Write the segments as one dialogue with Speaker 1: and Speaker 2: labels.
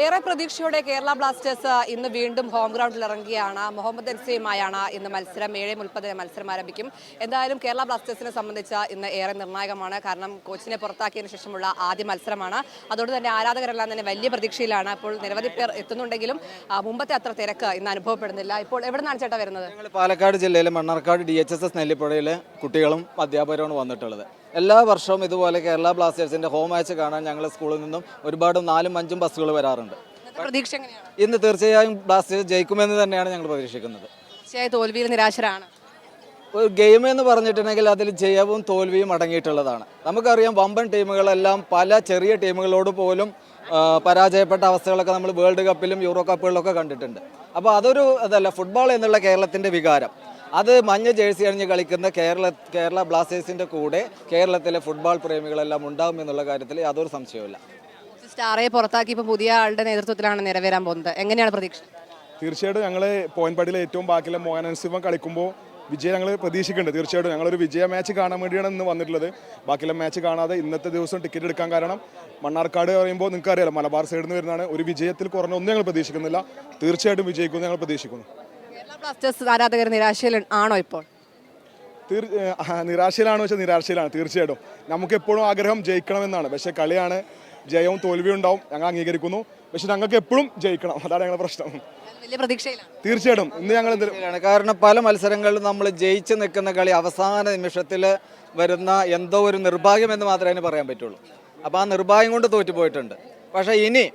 Speaker 1: ഏറെ പ്രതീക്ഷയോടെ കേരള ബ്ലാസ്റ്റേഴ്സ് ഇന്ന് വീണ്ടും ഹോം ഗ്രൗണ്ടിൽ ഇറങ്ങുകയാണ്. മുഹമ്മദ് അൻസിയുമായാണ് ഇന്ന് മത്സരം. 7:30 മത്സരം ആരംഭിക്കും. എന്തായാലും കേരള ബ്ലാസ്റ്റേഴ്സിനെ സംബന്ധിച്ച് ഇന്ന് ഏറെ നിർണായകമാണ്. കാരണം കോച്ചിനെ പുറത്താക്കിയതിനു ശേഷമുള്ള ആദ്യ മത്സരമാണ്. അതുകൊണ്ട് തന്നെ ആരാധകരെല്ലാം തന്നെ വലിയ പ്രതീക്ഷയിലാണ്. അപ്പോൾ നിരവധി പേർ എത്തുന്നുണ്ടെങ്കിലും മുമ്പത്തെ അത്ര തിരക്ക് ഇന്ന് അനുഭവപ്പെടുന്നില്ല. ഇപ്പോൾ എവിടെ നിന്നാണ് ചേട്ടാ വരുന്നത്?
Speaker 2: ഞങ്ങൾ പാലക്കാട് ജില്ലയിലെ മണ്ണാർക്കാട് DHSS നെല്ലിപ്പുഴയിലെ കുട്ടികളും അധ്യാപകരുമാണ് വന്നിട്ടുള്ളത്. എല്ലാ വർഷവും ഇതുപോലെ കേരള ബ്ലാസ്റ്റേഴ്സിന്റെ ഹോം മാച്ച് കാണാൻ ഞങ്ങൾ സ്കൂളിൽ നിന്നും ഒരുപാട് 4-5 ബസ്സുകൾ വരാറുണ്ട്.
Speaker 1: പ്രതീക്ഷ എങ്ങനെയാണ്?
Speaker 2: ഇന്ന് തീർച്ചയായും ബ്ലാസ്റ്റേഴ്സ് ജയിക്കുമെന്ന് തന്നെയാണ് ഞങ്ങൾ പ്രതീക്ഷിക്കുന്നത്.
Speaker 1: തീർച്ചയായും തോൽവിയിൽ നിരാശരാണ്.
Speaker 2: ഒരു ഗെയിം എന്ന് പറഞ്ഞിട്ടുണ്ടെങ്കിൽ അതിൽ ജയവും തോൽവിയും അടങ്ങിയിട്ടുള്ളതാണ്. നമുക്കറിയാം വമ്പൻ ടീമുകളെല്ലാം പല ചെറിയ ടീമുകളോട് പോലും പരാജയപ്പെട്ട അവസ്ഥകളൊക്കെ നമ്മൾ വേൾഡ് കപ്പിലും യൂറോ കപ്പുകളിലൊക്കെ കണ്ടിട്ടുണ്ട്. അപ്പോൾ അതല്ല ഫുട്ബോൾ എന്നുള്ള കേരളത്തിൻ്റെ വികാരം. അത് മഞ്ഞ ജേഴ്സി അണിഞ്ഞ് കളിക്കുന്ന കേരള ബ്ലാസ്റ്റേഴ്സിൻ്റെ കൂടെ കേരളത്തിലെ ഫുട്ബോൾ പ്രേമികളെല്ലാം ഉണ്ടാകും എന്നുള്ള കാര്യത്തിൽ യാതൊരു സംശയവുമില്ല.
Speaker 1: സ്റ്റാറെ പുറത്താക്കി ഇപ്പോൾ പുതിയ ആളുടെ നേതൃത്വത്തിലാണ് നിറവേറാൻ പോകുന്നത്. എങ്ങനെയാണ് പ്രതീക്ഷ?
Speaker 3: തീർച്ചയായിട്ടും ഞങ്ങൾ പോയിന്റ് പടിയിൽ ഏറ്റവും ബാക്കിയുള്ള മോഹൻ അൻസിഫൻ കളിക്കുമ്പോൾ വിജയം ഞങ്ങൾ പ്രതീക്ഷിക്കുന്നുണ്ട്. തീർച്ചയായിട്ടും ഞങ്ങളൊരു വിജയ മാച്ച് കാണാൻ വേണ്ടിയാണ് ഇന്ന് വന്നിട്ടുള്ളത്. ബാക്കിയുള്ള മാച്ച് കാണാതെ ഇന്നത്തെ ദിവസം ടിക്കറ്റ് എടുക്കാൻ കാരണം മണ്ണാർക്കാട് പറയുമ്പോൾ നിങ്ങൾക്ക് അറിയാലോ, മലബാർ സൈഡിൽ നിന്ന് വരുന്നതാണ്. ഒരു വിജയത്തിൽ കുറഞ്ഞ ഒന്നും ഞങ്ങൾ പ്രതീക്ഷിക്കുന്നില്ല. തീർച്ചയായിട്ടും വിജയിക്കുമെന്ന് ഞങ്ങൾ പ്രതീക്ഷിക്കുന്നു.
Speaker 1: കേരള ബ്ലാസ്റ്റേഴ്സ് ആരാധകർ നിരാശയിൽ ആണോ ഇപ്പോൾ?
Speaker 3: നിരാശയിലാണോ വെച്ചാൽ നിരാശയിലാണ്. തീർച്ചയായിട്ടും നമുക്ക് എപ്പോഴും ആഗ്രഹം ജയിക്കണമെന്നാണ്. പക്ഷേ കളിയാണ്, ജയവും തോൽവിയും ഉണ്ടാവും, ഞങ്ങൾ അംഗീകരിക്കുന്നു. പക്ഷെ ഞങ്ങൾക്ക് എപ്പോഴും ജയിക്കണം, അതാണ് ഞങ്ങളുടെ പ്രശ്നം.
Speaker 1: വലിയ പ്രതീക്ഷയിലാണ്.
Speaker 3: തീർച്ചയായിട്ടും ഇന്ന് ഞങ്ങൾ
Speaker 2: കാരണം പല മത്സരങ്ങളിലും നമ്മൾ ജയിച്ച് നിൽക്കുന്ന കളി അവസാന നിമിഷത്തിൽ വരുന്ന എന്തോ ഒരു നിർഭാഗ്യം എന്ന് മാത്രമേ അതിന് പറയാൻ പറ്റുള്ളൂ. അപ്പോൾ ആ നിർഭാഗ്യം കൊണ്ട് തോറ്റുപോയിട്ടുണ്ട്. പക്ഷേ ഇനി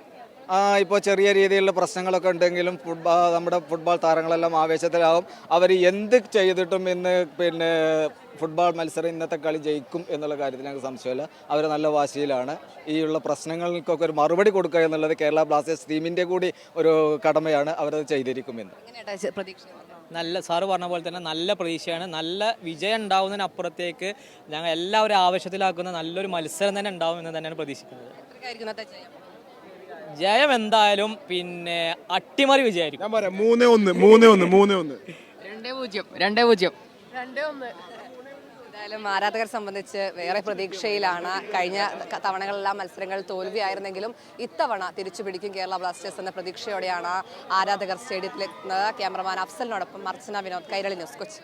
Speaker 2: ഇപ്പോൾ ചെറിയ രീതിയിലുള്ള പ്രശ്നങ്ങളൊക്കെ ഉണ്ടെങ്കിലും നമ്മുടെ ഫുട്ബോൾ താരങ്ങളെല്ലാം ആവേശത്തിലാവും. അവർ എന്ത് ചെയ്തിട്ടും ഇന്ന് ഫുട്ബോൾ മത്സരം ഇന്നത്തെ കളി ജയിക്കും എന്നുള്ള കാര്യത്തിൽ ഞങ്ങൾക്ക് സംശയമില്ല. അവർ നല്ല വാശിയിലാണ്. ഈ ഉള്ള പ്രശ്നങ്ങൾക്കൊക്കെ ഒരു മറുപടി കൊടുക്കുക എന്നുള്ളത് കേരള ബ്ലാസ്റ്റേഴ്സ് ടീമിൻ്റെ കൂടി ഒരു കടമയാണ്. അവരത് ചെയ്തിരിക്കുമെന്ന്
Speaker 4: നല്ല സാറ് പറഞ്ഞ പോലെ തന്നെ നല്ല പ്രതീക്ഷയാണ്. നല്ല വിജയം ഉണ്ടാവുന്നതിനപ്പുറത്തേക്ക് ഞങ്ങൾ എല്ലാവരും ആവശ്യത്തിലാക്കുന്ന നല്ലൊരു മത്സരം തന്നെ ഉണ്ടാവും എന്ന് തന്നെയാണ് പ്രതീക്ഷിക്കുന്നത്. ജയം എന്തായാലും അട്ടിമറി വിജയമായിരിക്കും.
Speaker 3: ഞാൻ പറയാം 3-1
Speaker 1: 2-0 എന്തായാലും ആരാധകരെ സംബന്ധിച്ച് വേറെ പ്രതീക്ഷയിലാണ്. കഴിഞ്ഞ തവണകളെല്ലാം മത്സരങ്ങൾ തോൽവിയായിരുന്നെങ്കിലും ഇത്തവണ തിരിച്ചു പിടിക്കും കേരള ബ്ലാസ്റ്റേഴ്സ് എന്ന പ്രതീക്ഷയോടെയാണ് ആരാധകർ സ്റ്റേഡിയത്തിലെത്തുന്നത്. ക്യാമറമാൻ അഫ്സലിനോടൊപ്പം അർച്ചന വിനോദ്, കൈരളി ന്യൂസ്, കൊച്ചി.